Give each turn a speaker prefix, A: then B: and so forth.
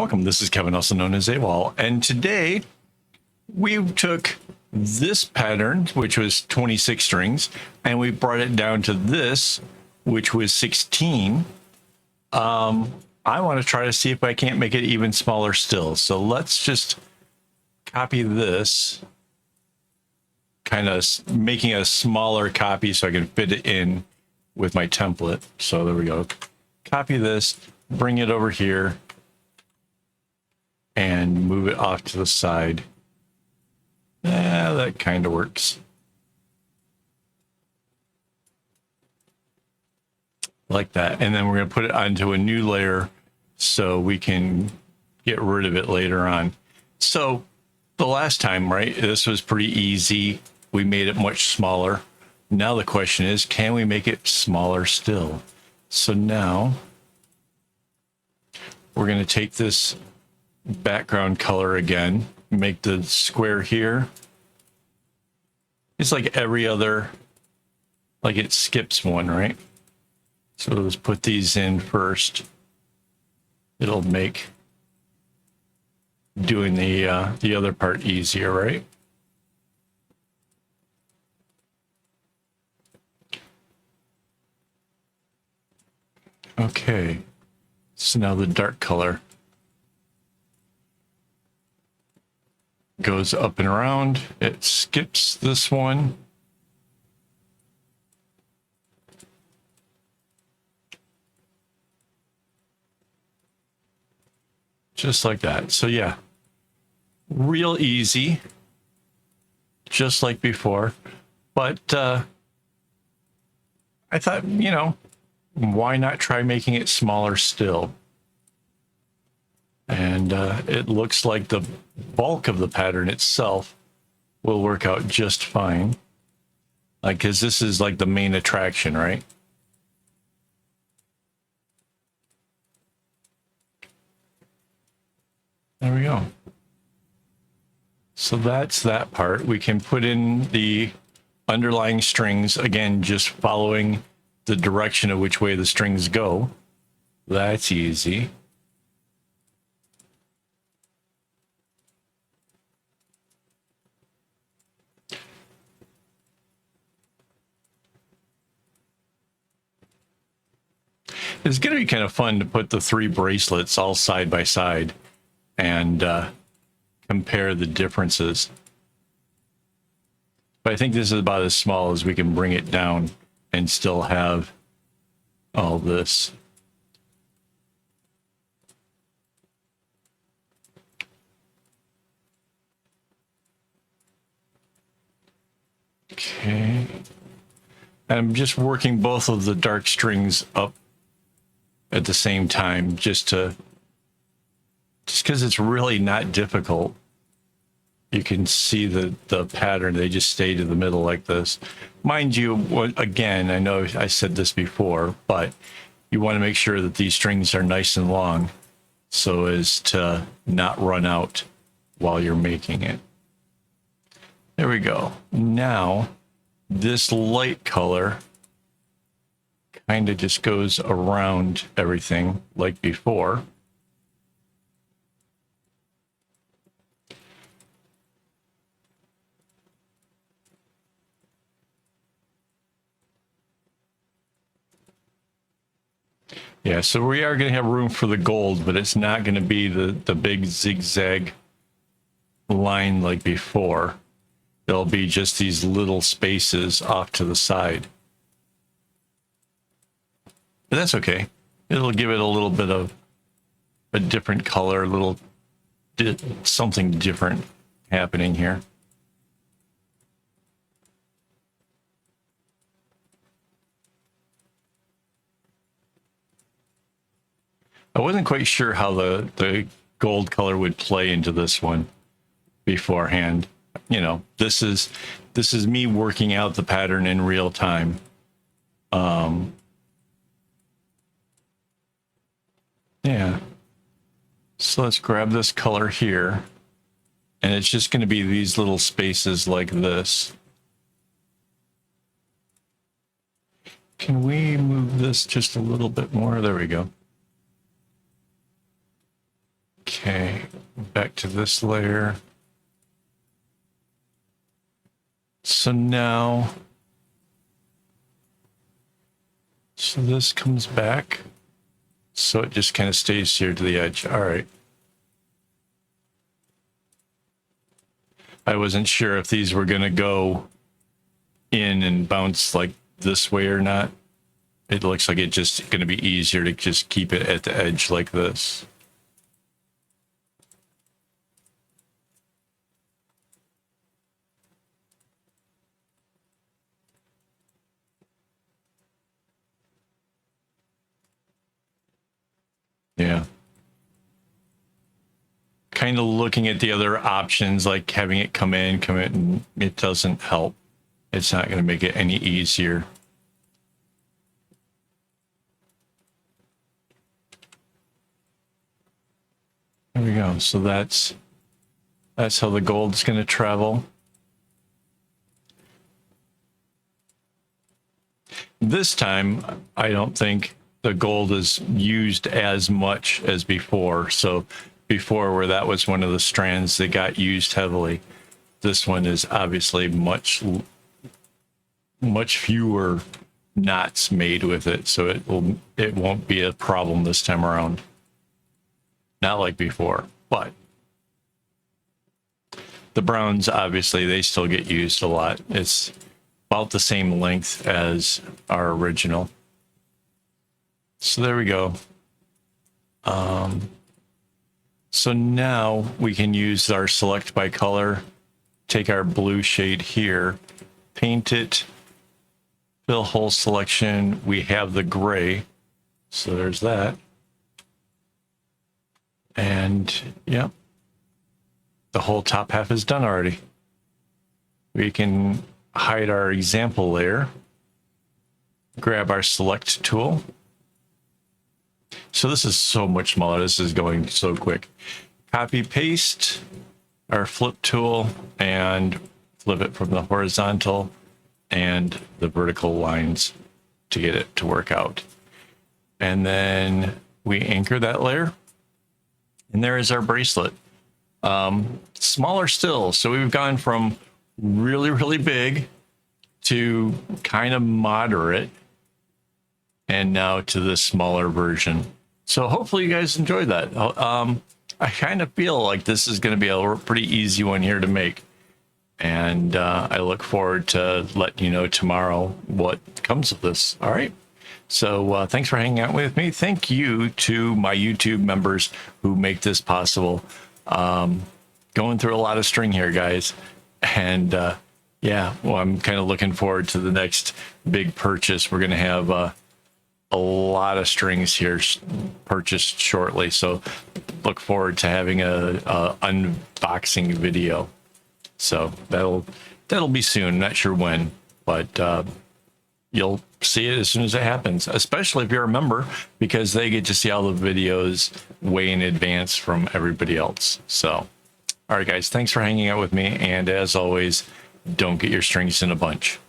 A: welcome. This is Kevin, also known as AWOL, and today we took this pattern, which was 26 strings, and we brought it down to this, which was 16. I want to try to see if I can't make it even smaller still. So let's just copy this, kind of making a smaller copy so I can fit it in with my template. So there we go. Copy this, bring it over here, and move it off to the side. Yeah, that kind of works. Like that. And then we're going to put it onto a new layer so we can get rid of it later on. So the last time, right, this was pretty easy. We made it much smaller. Now the question is, can we make it smaller still? So now we're going to take this background color again, make the square here. It's like every other, like it skips one, right? So let's put these in first. It'll make doing the other part easier, right? Okay, so now the dark color goes up and around. It skips this one. Just like that. So yeah, real easy, just like before. But I thought, you know, why not try making it smaller still? And it looks like the bulk of the pattern itself will work out just fine. Like, because this is like the main attraction, right? There we go. So that's that part. We can put in the underlying strings, again, just following the direction of which way the strings go. That's easy. It's going to be kind of fun to put the three bracelets all side by side and compare the differences. But I think this is about as small as we can bring it down and still have all this. Okay. I'm just working both of the dark strings up at the same time, just because it's really not difficult. You can see the pattern. They just stay to the middle like this. Mind you, again, I know I said this before, but you want to make sure that these strings are nice and long so as to not run out while you're making it. There we go. Now, this light color kind of just goes around everything like before. Yeah, so we are going to have room for the gold, but it's not going to be the big zigzag line like before. There'll be just these little spaces off to the side. But that's okay. It'll give it a little bit of a different color, a little something different happening here. I wasn't quite sure how the gold color would play into this one beforehand. You know, this is me working out the pattern in real time. Yeah. So let's grab this color here, and it's just going to be these little spaces like this. Can we move this just a little bit more? There we go. Okay, back to this layer. So now, so this comes back. So it just kind of stays here to the edge. All right. I wasn't sure if these were going to go in and bounce like this way or not. It looks like it's just going to be easier to just keep it at the edge like this. Yeah. Kind of looking at the other options, like having it come in, and it doesn't help. It's not going to make it any easier. There we go. So that's how the gold's going to travel. This time, I don't think the gold is used as much as before. So before, where that was one of the strands that got used heavily, this one is obviously much fewer knots made with it, so it won't be a problem this time around. Not like before, but the browns, obviously, they still get used a lot. It's about the same length as our original. So there we go. So now we can use our select by color, take our blue shade here, paint it, fill whole selection. We have the gray, so there's that. And yeah, the whole top half is done already. We can hide our example layer, grab our select tool. So this is so much smaller. This is going so quick. Copy paste our flip tool and flip it from the horizontal and the vertical lines to get it to work out. And then we anchor that layer. And there is our bracelet. Smaller still. So we've gone from really, really big to kind of moderate and now to the smaller version. So hopefully you guys enjoyed that. I kind of feel like this is going to be a pretty easy one here to make. And I look forward to letting you know tomorrow what comes of this. All right. So thanks for hanging out with me. Thank you to my YouTube members who make this possible. Going through a lot of string here, guys. And yeah, well, I'm kind of looking forward to the next big purchase. We're going to have a lot of strings here purchased shortly. So look forward to having a unboxing video. So that'll be soon. Not sure when, but you'll see it as soon as it happens, especially if you're a member, because they get to see all the videos way in advance from everybody else. So, all right, guys, thanks for hanging out with me. And as always, don't get your strings in a bunch.